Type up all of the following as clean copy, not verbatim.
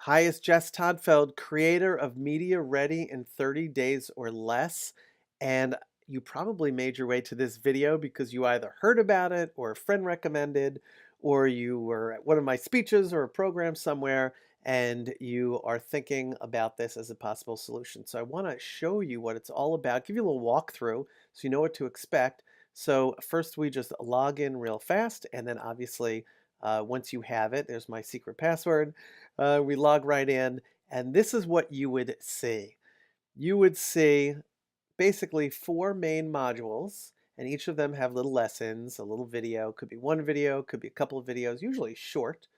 Hi, it's Jess Todfeld, creator of Media Ready in 30 Days or Less. And you probably made your way to this video because you either heard about it or a friend recommended, or you were at one of my speeches or a program somewhere and you are thinking about this as a possible solution. So I want to show you what it's all about, give you a little walkthrough so you know what to expect. So first we just log in real fast, and then obviously once you have it, there's my secret password. We log right in, and this is what you would see. You would see basically four main modules, and each of them have little lessons, a little video. Could be one video, could be a couple of videos, usually short.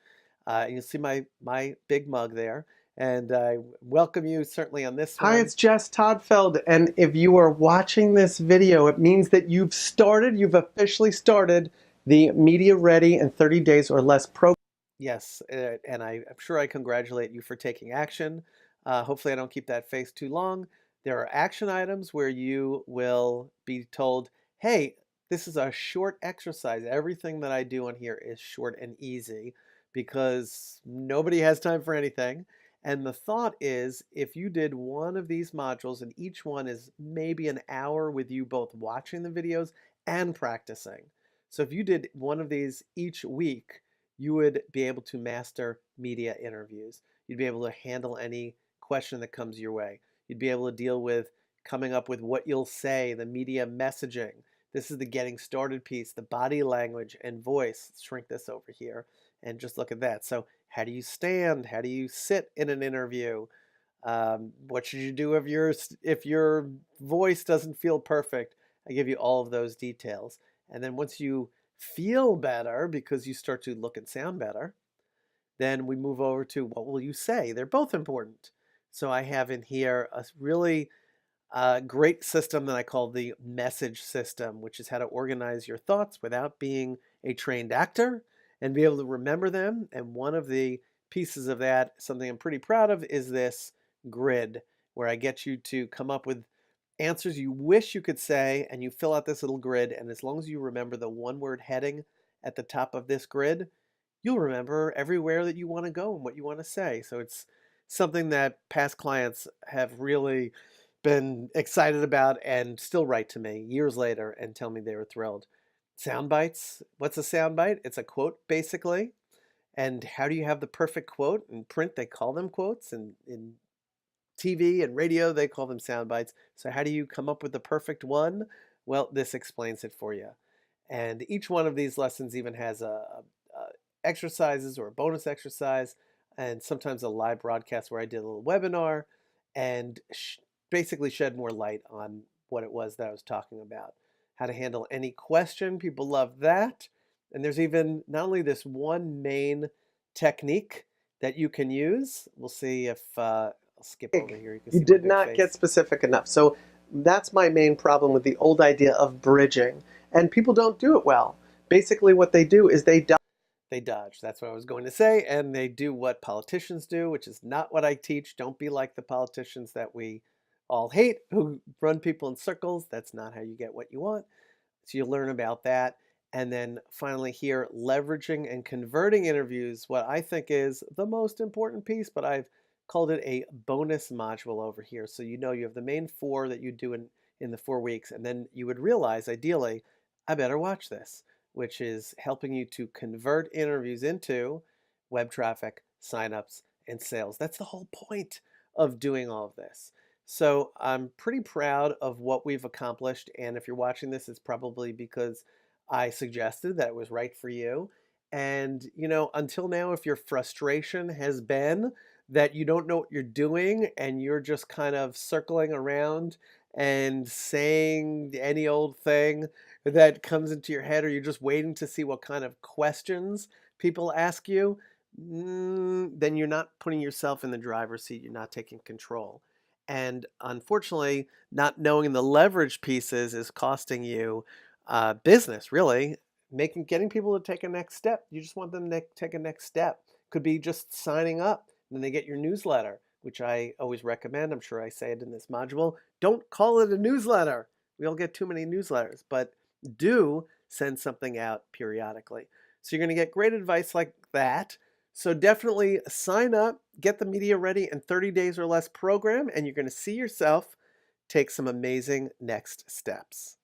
And you'll see my big mug there. And I welcome you certainly on this Hi, one. it's Jess Todfeld, and if you are watching this video, it means that you've officially started the Media Ready in 30 Days or Less program. Yes, and I'm sure I congratulate you for taking action. Hopefully, I don't keep that face too long. There are action items where you will be told, hey, this is a short exercise. Everything that I do on here is short and easy because nobody has time for anything. And the thought is if you did one of these modules, and each one is maybe an hour with you both watching the videos and practicing. So if you did one of these each week, you would be able to master media interviews. You'd be able to handle any question that comes your way. You'd be able to deal with coming up with what you'll say, the media messaging. This is the getting started piece, the body language and voice. Let's shrink this over here and just look at that. So how do you stand? How do you sit in an interview? What should you do if your voice doesn't feel perfect? I give you all of those details. And then once you feel better because you start to look and sound better, then we move over to what will you say? They're both important. So I have in here a really great system that I call the message system, which is how to organize your thoughts without being a trained actor and be able to remember them. And one of the pieces of that, something I'm pretty proud of, is this grid where I get you to come up with answers you wish you could say, and you fill out this little grid. And as long as you remember the one word heading at the top of this grid, you'll remember everywhere that you want to go and what you want to say. So it's something that past clients have really been excited about and still write to me years later and tell me they were thrilled. Sound bites. What's a sound bite? It's a quote, basically. And how do you have the perfect quote? In print, they call them quotes, and in TV and radio, they call them sound bites. So how do you come up with the perfect one? Well, this explains it for you. And each one of these lessons even has a exercises or a bonus exercise, and sometimes a live broadcast where I did a little webinar and basically shed more light on what it was that I was talking about. How to handle any question. People love that. And there's even not only this one main technique that you can use. We'll see if I'll skip over here. You can You see my did big not get face. specific enough. So that's my main problem with the old idea of bridging. And people don't do it well. Basically, what they do is They dodge. That's what I was going to say. And they do what politicians do, which is not what I teach. Don't be like the politicians that we all hate who run people in circles. That's not how you get what you want. So you learn about that. And then finally, here, leveraging and converting interviews, what I think is the most important piece, but I've called it a bonus module over here. So you know you have the main four that you do in the 4 weeks, and then you would realize, ideally, I better watch this, which is helping you to convert interviews into web traffic, signups, and sales. That's the whole point of doing all of this. So I'm pretty proud of what we've accomplished. And if you're watching this, it's probably because I suggested that it was right for you. And, until now, if your frustration has been that you don't know what you're doing and you're just kind of circling around and saying any old thing that comes into your head, or you're just waiting to see what kind of questions people ask you, then you're not putting yourself in the driver's seat. You're not taking control. And unfortunately, not knowing the leverage pieces is costing you business, really. Getting people to take a next step. You just want them to take a next step. Could be just signing up, and then they get your newsletter, which I always recommend. I'm sure I say it in this module. Don't call it a newsletter. We all get too many newsletters, but do send something out periodically. So you're going to get great advice like that. So definitely sign up, get the Media Ready in 30 Days or Less program, and you're going to see yourself take some amazing next steps.